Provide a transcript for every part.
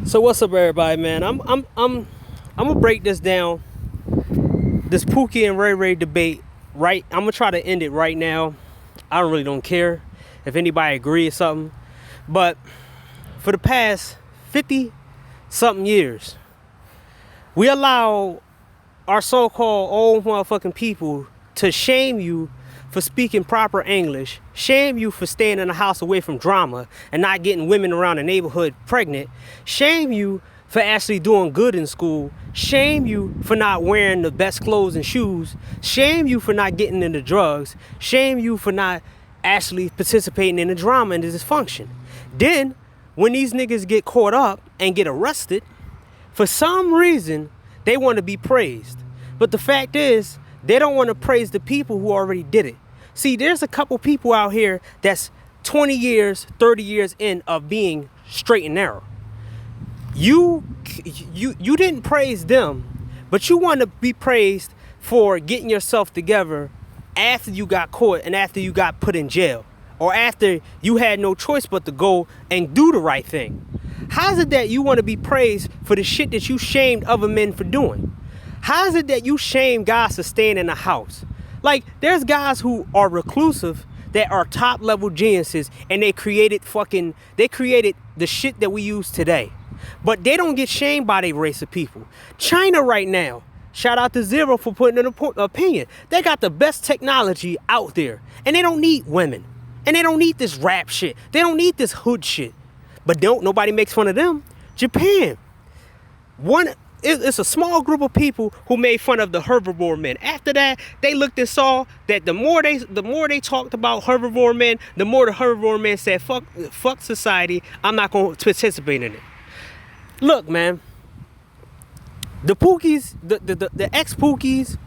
So what's up, everybody, man? I'm gonna break this down. This Pookie and Ray Ray debate, right? I'm gonna try to end it right now. I really don't care if anybody agrees or something, but for the past 50 something years, we allow our so-called old motherfucking people to shame you for speaking proper English, shame you for staying in the house away from drama and not getting women around the neighborhood pregnant, shame you for actually doing good in school, shame you for not wearing the best clothes and shoes, shame you for not getting into drugs, shame you for not actually participating in the drama and the dysfunction. Then, when these niggas get caught up and get arrested, for some reason, they want to be praised. But the fact is, they don't want to praise the people who already did it. See, there's a couple people out here that's 20 years, 30 years in of being straight and narrow. You didn't praise them, but you want to be praised for getting yourself together after you got caught and after you got put in jail, or after you had no choice but to go and do the right thing. How is it that you want to be praised for the shit that you shamed other men for doing? How is it that you shame guys for staying in the house? Like, there's guys who are reclusive that are top level geniuses, and they created the shit that we use today. But they don't get shamed by their race of people. China right now, shout out to Zero for putting an opinion. They got the best technology out there, and they don't need women. And they don't need this rap shit. They don't need this hood shit. But nobody makes fun of them. Japan. It's a small group of people who made fun of the herbivore men. After that, they looked and saw that the more they talked about herbivore men, the more the herbivore men said, fuck society, I'm not going to participate in it. Look, man, the Pookies, the ex-Pookies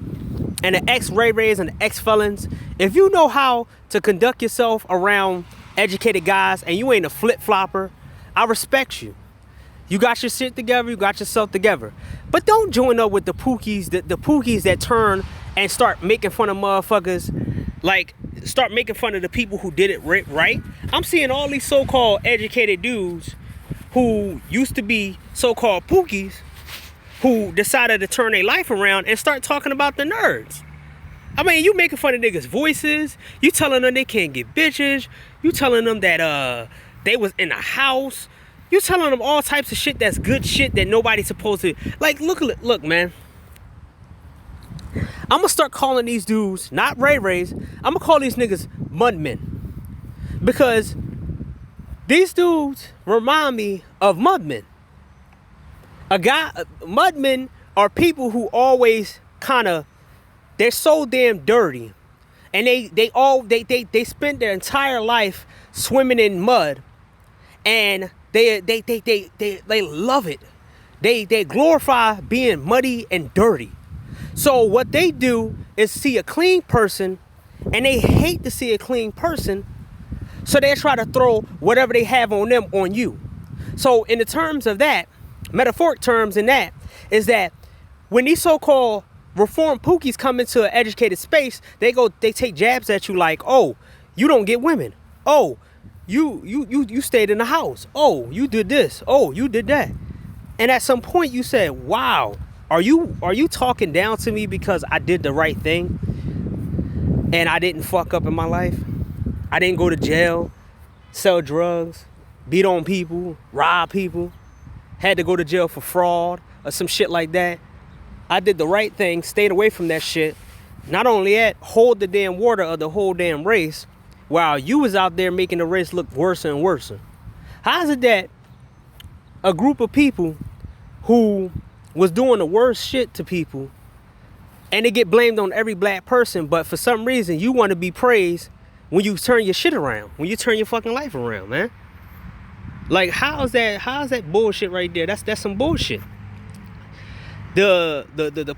and the ex-Ray Rays and the ex-felons, if you know how to conduct yourself around educated guys and you ain't a flip-flopper, I respect you. You got your shit together, you got yourself together. But don't join up with the Pookies, the Pookies that turn and start making fun of motherfuckers, like start making fun of the people who did it right. I'm seeing all these so-called educated dudes who used to be so-called Pookies who decided to turn their life around and start talking about the nerds. I mean, you making fun of niggas' voices, you telling them they can't get bitches, you telling them that they was in a house, you telling them all types of shit that's good shit that nobody's supposed to. Like, look, man. I'm gonna start calling these dudes, not Ray Rays, I'm gonna call these niggas mudmen. Because these dudes remind me of mudmen. Mudmen are people who always they're so damn dirty. And they spend their entire life swimming in mud. And they love it. They glorify being muddy and dirty. So what they do is see a clean person, and they hate to see a clean person, so they try to throw whatever they have on them on you. So in the terms of that, metaphoric terms in that, is that when these so-called reformed Pookies come into an educated space, they take jabs at you like, oh, you don't get women. Oh, you stayed in the house. Oh, you did this. Oh, you did that. And at some point you said, wow, are you talking down to me because I did the right thing and I didn't fuck up in my life? I didn't go to jail, sell drugs, beat on people, rob people, had to go to jail for fraud or some shit like that. I did the right thing, stayed away from that shit. Not only that, hold the damn water of the whole damn race, while you was out there making the race look worse and worse. How is it that a group of people who was doing the worst shit to people, and they get blamed on every black person, but for some reason you want to be praised when you turn your shit around, when you turn your fucking life around, man? Like, how's that bullshit right there? That's some bullshit. The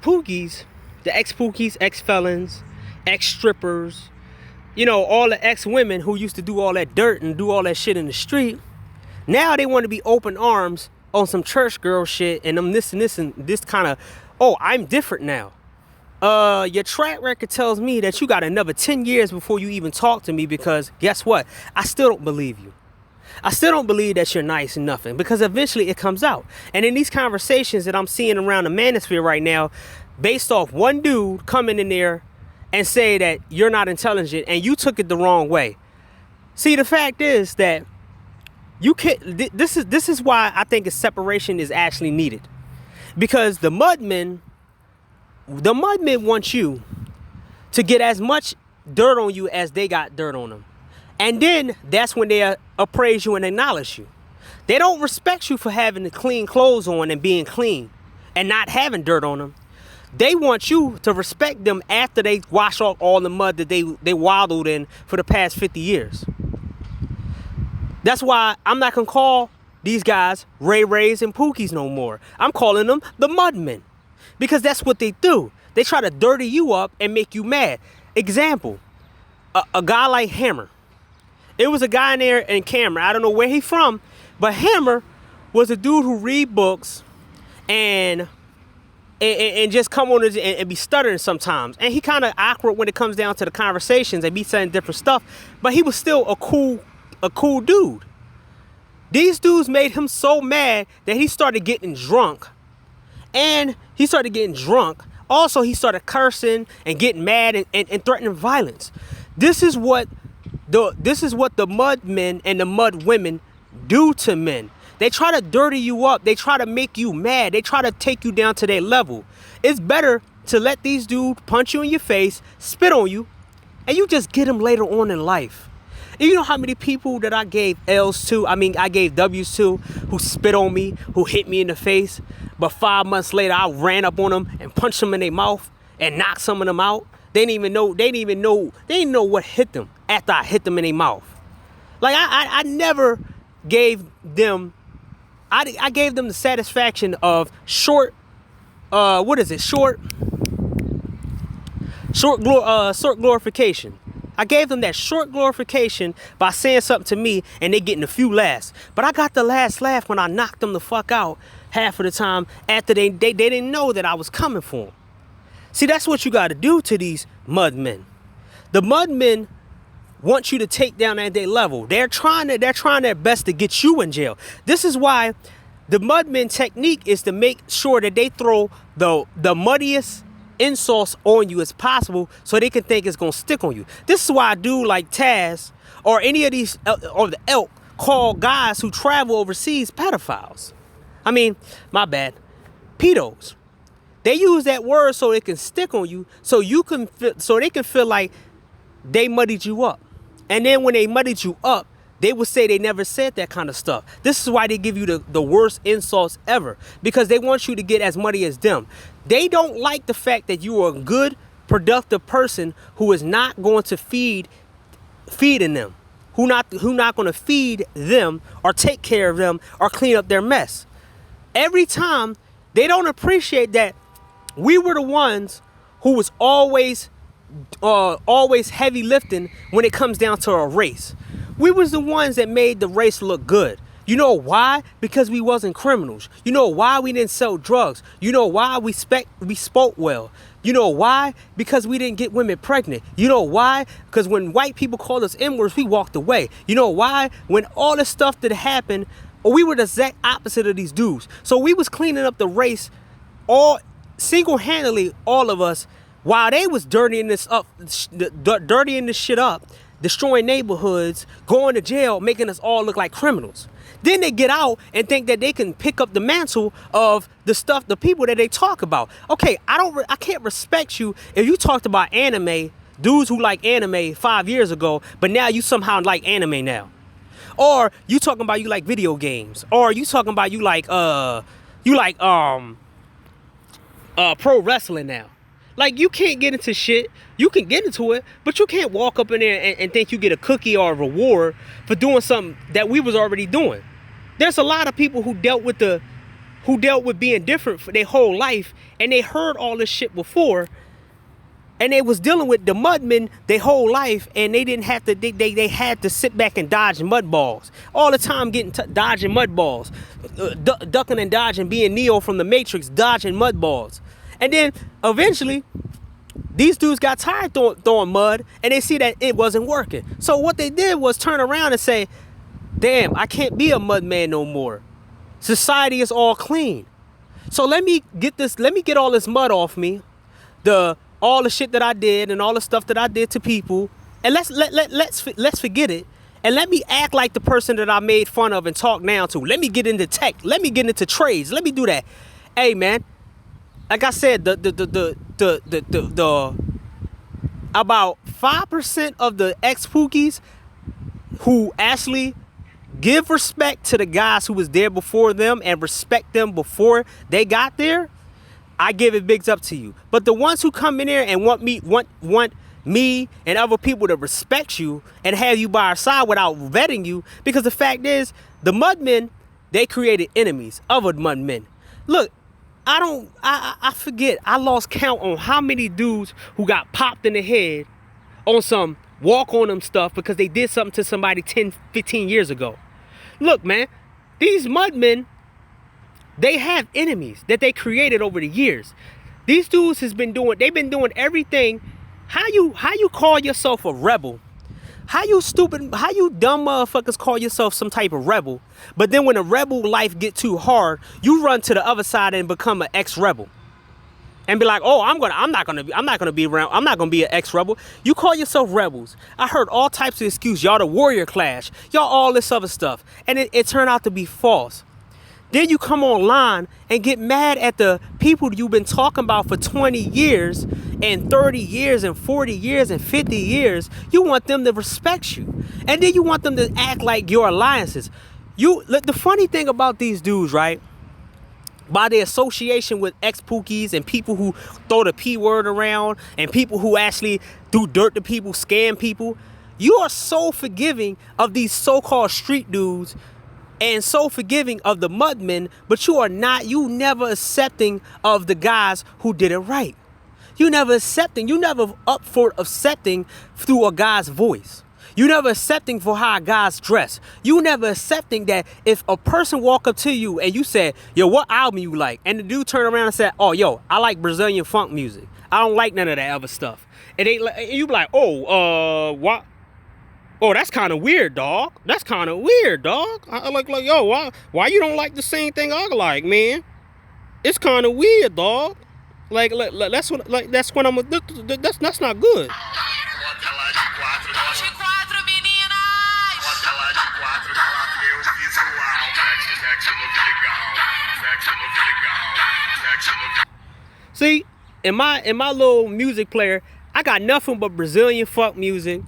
Pookies, the ex-Pookies, ex-felons, ex-strippers, you know, all the ex-women who used to do all that dirt and do all that shit in the street, now they want to be open arms on some church girl shit and them this and this kind of, oh, I'm different now. Your track record tells me that you got another 10 years before you even talk to me, because guess what? I still don't believe you. I still don't believe that you're nice and nothing, because eventually it comes out. And in these conversations that I'm seeing around the manosphere right now, based off one dude coming in there and say that you're not intelligent and you took it the wrong way. See, the fact is that you can't. This is why I think a separation is actually needed, because the mudmen want you to get as much dirt on you as they got dirt on them. And then that's when they appraise you and acknowledge you. They don't respect you for having the clean clothes on and being clean and not having dirt on them. They want you to respect them after they wash off all the mud that they waddled in for the past 50 years. That's why I'm not going to call these guys Ray Rays and Pookies no more. I'm calling them the Mudmen, because that's what they do. They try to dirty you up and make you mad. Example, a guy like Hammer. It was a guy in there in camera. I don't know where he from, but Hammer was a dude who read books and just come on and be stuttering sometimes. And he kind of awkward when it comes down to the conversations and be saying different stuff. But he was still a cool dude. These dudes made him so mad that he started getting drunk. And he started getting drunk. Also, he started cursing and getting mad and threatening violence. This is what the mud men and the mud women do to men. They try to dirty you up. They try to make you mad. They try to take you down to their level. It's better to let these dudes punch you in your face, spit on you, and you just get them later on in life. And you know how many people that I gave L's to, I gave W's to, who spit on me, who hit me in the face, but 5 months later I ran up on them and punched them in their mouth and knocked some of them out. They didn't know what hit them after I hit them in their mouth. Like I never gave them, I gave them the satisfaction of short glorification. I gave them that short glorification by saying something to me and they getting a few laughs. But I got the last laugh when I knocked them the fuck out half of the time after they didn't know that I was coming for them. See, that's what you got to do to these mudmen. The mudmen want you to take down at their level. They're trying their best to get you in jail. This is why the mudmen technique is to make sure that they throw the muddiest insults on you as possible so they can think it's gonna stick on you. This is why I do like Taz or any of these or the elk call guys who travel overseas pedophiles. My bad, pedos. They use that word so it can stick on you, so they can feel like they muddied you up. And then when they muddied you up, they would say they never said that kind of stuff. This is why they give you the worst insults ever, because they want you to get as muddy as them. They don't like the fact that you are a good, productive person who is not going to feeding them, who not going to feed them or take care of them or clean up their mess. Every time they don't appreciate that we were the ones who was always heavy lifting when it comes down to a race. We was the ones that made the race look good. You know why? Because we wasn't criminals. You know why we didn't sell drugs. You know why we spoke well. You know why? Because we didn't get women pregnant. You know why? Because when white people called us N-words, we walked away. You know why? When all this stuff that happened, we were the exact opposite of these dudes. So we was cleaning up the race all single-handedly, all of us, while they was dirtying this shit up, destroying neighborhoods, going to jail, making us all look like criminals. Then they get out and think that they can pick up the mantle of the people that they talk about. Okay, I can't respect you if you talked about anime, dudes who like anime 5 years ago, but now you somehow like anime now. Or you talking about you like video games. Or you talking about you like pro wrestling now. Like, you can't get into shit. You can get into it, but you can't walk up in there and think you get a cookie or a reward for doing something that we was already doing. There's a lot of people who dealt with being different for their whole life, and they heard all this shit before, and they was dealing with the mudmen their whole life, and they didn't have to. They had to sit back and dodge mud balls all the time, dodging mud balls, ducking and dodging, being Neo from the Matrix, dodging mud balls. And then eventually, these dudes got tired throwing mud, and they see that it wasn't working. So what they did was turn around and say, damn, I can't be a mud man no more. Society is all clean. So let me get all this mud off me, all the shit that I did and all the stuff that I did to people, and let's forget it, and let me act like the person that I made fun of and talk down to. Let me get into tech. Let me get into trades. Let me do that. Hey man, like I said, the about 5% of the ex-Pookies who actually give respect to the guys who was there before them and respect them before they got there, I give it bigs up to you. But the ones who come in there and want me and other people to respect you and have you by our side without vetting you, because the fact is, the mudmen, they created enemies, other mudmen. Look, I forget, I lost count on how many dudes who got popped in the head on some walk on them stuff because they did something to somebody 10, 15 years ago. Look, man, these mudmen, they have enemies that they created over the years. These dudes they've been doing everything. How you call yourself a rebel? How you dumb motherfuckers call yourself some type of rebel? But then when a rebel life get too hard, you run to the other side and become an ex-rebel. And be like, oh, I'm not gonna be an ex-rebel. You call yourself rebels. I heard all types of excuses. Y'all the warrior clash. Y'all all this other stuff. And it turned out to be false. Then you come online and get mad at the people you've been talking about for 20 years and 30 years and 40 years and 50 years. You want them to respect you. And then you want them to act like your alliances. The funny thing about these dudes, right? By their association with ex-Pookies and people who throw the P word around and people who actually do dirt to people, scam people, you are so forgiving of these so-called street dudes and so forgiving of the mudmen, but you never accepting of the guys who did it right. You never up for accepting through a guy's voice. You never accepting for how guys dress. You never accepting that if a person walk up to you and you said, yo, what album you like? And the dude turn around and said, oh, yo, I like Brazilian funk music. I don't like none of that other stuff. And you be like, oh, what? Oh, that's kind of weird, dog. That's kind of weird, dog. I like, yo, why you don't like the same thing I like, man? It's kind of weird, dog. Like that's when I'm. That's not good. See, in my little music player, I got nothing but Brazilian funk music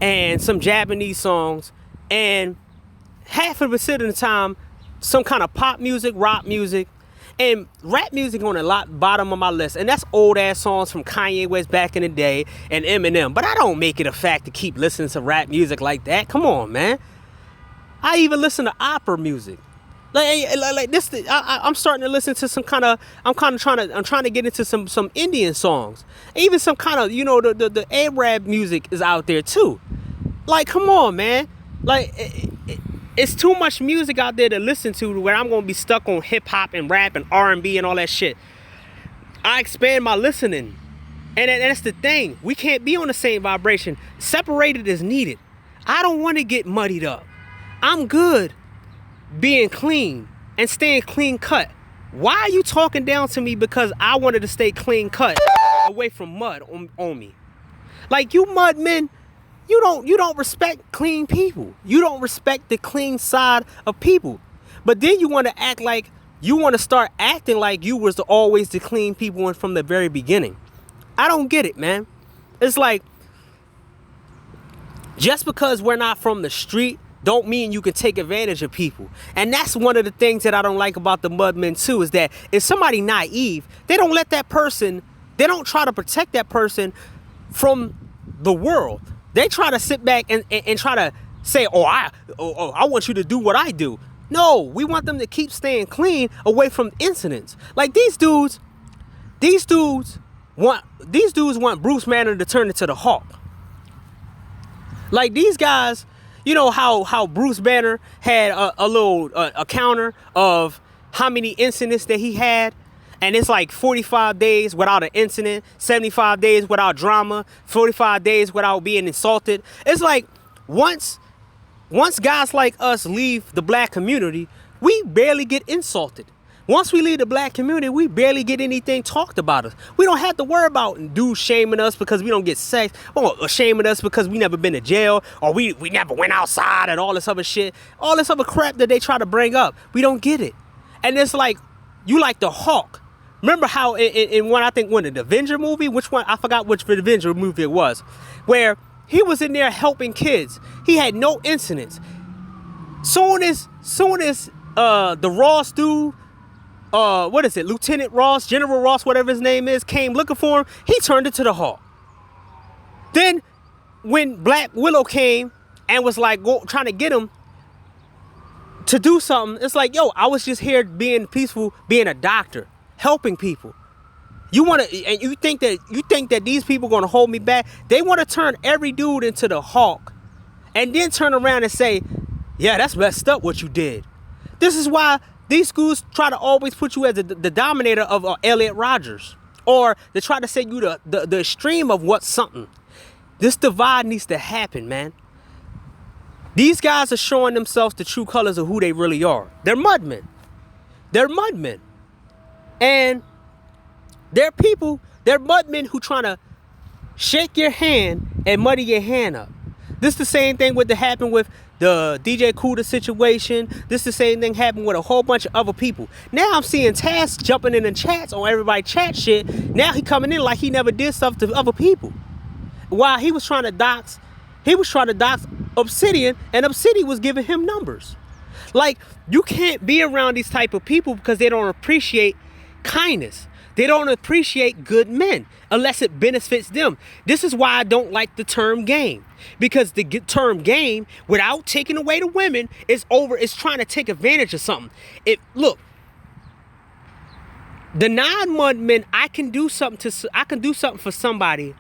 and some Japanese songs, and half of the time, some kind of pop music, rock music, and rap music on the bottom of my list. And that's old ass songs from Kanye West back in the day and Eminem. But I don't make it a fact to keep listening to rap music like that. Come on, man. I even listen to opera music. Like this, I'm starting to listen to some kind of. I'm trying to get into some Indian songs. Even some kind of, the Arab music is out there too. Like, come on, man. Like, it's too much music out there to listen to where I'm gonna be stuck on hip hop and rap and R&B and all that shit. I expand my listening, and that's the thing. We can't be on the same vibration. Separated is needed. I don't want to get muddied up. I'm good being clean and staying clean cut. Why are you talking down to me because I wanted to stay clean cut away from mud on me? Like, you mud men, you don't respect clean people. You don't respect the clean side of people. But then you want to act like you want to start acting like you was always the clean people and from the very beginning. I don't get it, man. It's like, just because we're not from the street don't mean you can take advantage of people. And that's one of the things that I don't like about the mudmen too, is that if somebody naive, they don't try to protect that person from the world. They try to sit back and try to say, I want you to do what I do. No, we want them to keep staying clean away from incidents. Like these dudes want Bruce Banner to turn into the Hulk. Like these guys, you know how Bruce Banner had a little counter of how many incidents that he had, and it's like 45 days without an incident, 75 days without drama, 45 days without being insulted. It's like once once guys like us leave the black community, we barely get insulted. Once we leave the black community, we barely get anything talked about us. We don't have to worry about dudes shaming us because we don't get sex, or shaming us because we never been to jail, or we never went outside and all this other shit. All this other crap that they try to bring up. We don't get it. And it's like, you like the Hawk. Remember how in one, I think, when the Avenger movie, which one? I forgot which Avenger movie it was, where he was in there helping kids. He had no incidents. Soon as the Ross dude, what is it, Lieutenant Ross, General Ross, whatever his name is, came looking for him, he turned it to the Hawk. Then when Black Willow came and was like trying to get him to do something, it's like, yo, I was just here being peaceful, being a doctor, helping people. You want to, and you think that these people are going to hold me back? They want to turn every dude into the Hawk and then turn around and say, yeah, that's messed up what you did. This is why these schools try to always put you as the dominator of Elliot Rodgers, or they try to say you the extreme of what's something. This divide needs to happen, man. These guys are showing themselves the true colors of who they really are. They're mudmen. They're mudmen. And they're mudmen who trying to shake your hand and muddy your hand up. This is the same thing that happened with the DJ Kuda situation. This is the same thing happened with a whole bunch of other people. Now I'm seeing Taz jumping in the chats on everybody chat shit. Now he coming in like he never did stuff to other people. While he was trying to dox Obsidian, and Obsidian was giving him numbers. Like, you can't be around these type of people because they don't appreciate kindness. They don't appreciate good men unless it benefits them. This is why I don't like the term game. Because the term game, without taking away the women, is trying to take advantage of something. Look, the non-mud men, I can do something for somebody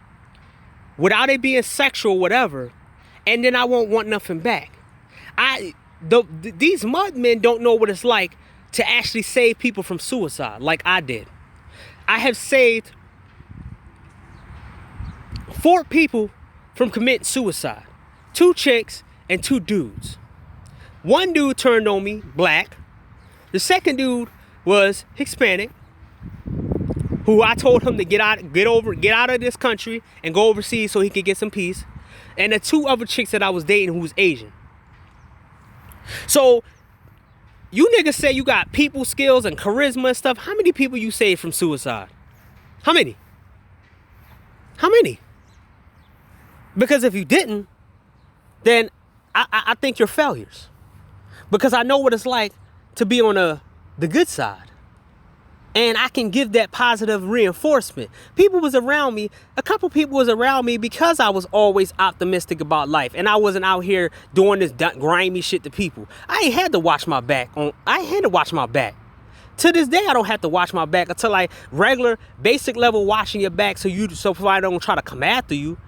without it being sexual or whatever, and then I won't want nothing back. These mud men don't know what it's like to actually save people from suicide like I did. I have saved 4 people from committing suicide. 2 chicks and 2 dudes. One dude turned on me, black. The second dude was Hispanic, who I told him to get out of this country and go overseas so he could get some peace. And the 2 other chicks that I was dating who was Asian. So, you niggas say you got people skills and charisma and stuff. How many people you saved from suicide? How many? How many? Because if you didn't, then I think you're failures. Because I know what it's like to be on the good side. And I can give that positive reinforcement. A couple people was around me because I was always optimistic about life. And I wasn't out here doing this grimy shit to people. I ain't had to watch my back. To this day, I don't have to watch my back until like regular, basic level watching your back so I don't try to come after you.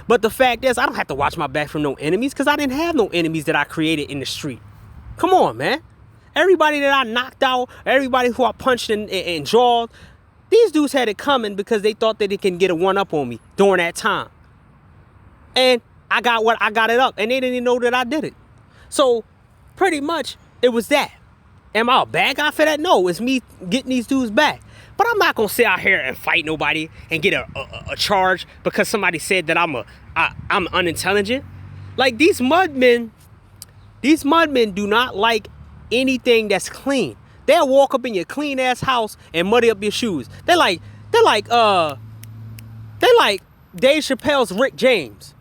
But the fact is, I don't have to watch my back from no enemies because I didn't have no enemies that I created in the street. Come on, man. Everybody that I knocked out, everybody who I punched and jawed, these dudes had it coming because they thought that they can get a one-up on me during that time. And I got it up, and they didn't even know that I did it. So, pretty much, it was that. Am I a bad guy for that? No, it's me getting these dudes back. But I'm not going to sit out here and fight nobody and get a charge because somebody said that I'm unintelligent. Like, these mudmen do not like anything that's clean. They'll walk up in your clean ass house and muddy up your shoes. They're like Dave Chappelle's Rick James.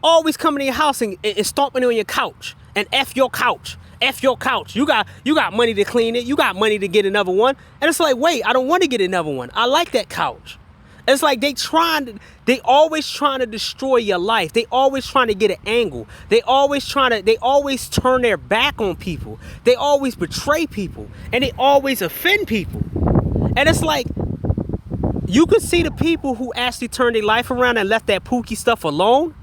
Always coming to your house and stomping on your couch and F your couch. F your couch. You got money to clean it. You got money to get another one. And it's like, wait, I don't want to get another one. I like that couch. It's like they always trying to destroy your life. They always trying to get an angle. They always turn their back on people. They always betray people. And they always offend people. And it's like, you could see the people who actually turned their life around and left that pookie stuff alone.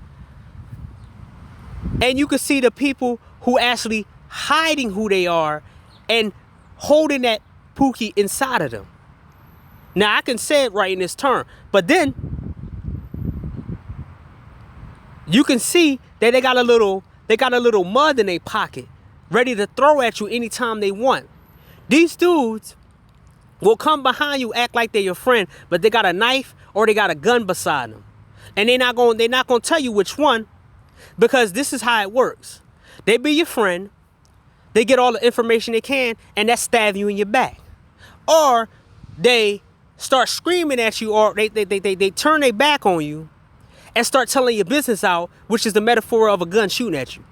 And you could see the people who actually hiding who they are and holding that pookie inside of them. Now, I can say it right in this term, but then you can see that they got a little They got a little mud in their pocket, ready to throw at you anytime they want. These dudes will come behind you, act like they're your friend, but they got a knife or they got a gun beside them. And they're not gonna tell you which one, because this is how it works. They be your friend, they get all the information they can, and that stab you in your back. Or they start screaming at you, or they turn their back on you and start telling your business out, which is the metaphor of a gun shooting at you.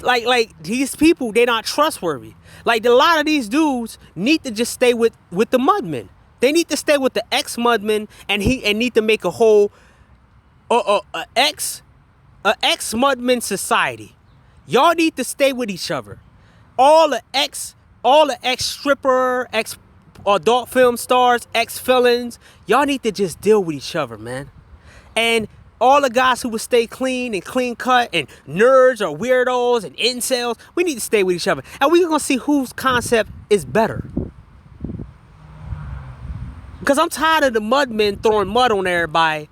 Like these people, they're not trustworthy. Like a lot of these dudes need to just stay with the mudmen. They need to stay with the ex-mudman, and need to make a whole ex-mudman society. Y'all need to stay with each other. All the ex-stripper, ex-adult film stars, ex-felons, y'all need to just deal with each other, man. And all the guys who would stay clean and clean cut and nerds or weirdos and incels, we need to stay with each other. And we're going to see whose concept is better. Because I'm tired of the mudmen throwing mud on everybody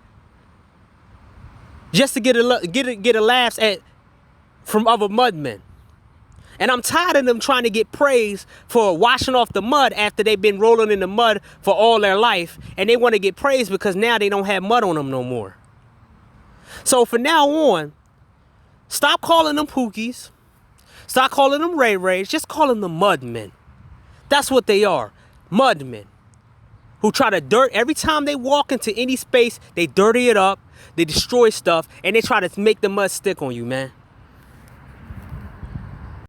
just to get a laughs from other mudmen. And I'm tired of them trying to get praise for washing off the mud after they've been rolling in the mud for all their life. And they want to get praise because now they don't have mud on them no more. So from now on, stop calling them Pookies. Stop calling them Ray Rays. Just call them the Mudmen. That's what they are. Mudmen. Who try to dirt. Every time they walk into any space, they dirty it up. They destroy stuff. And they try to make the mud stick on you, man.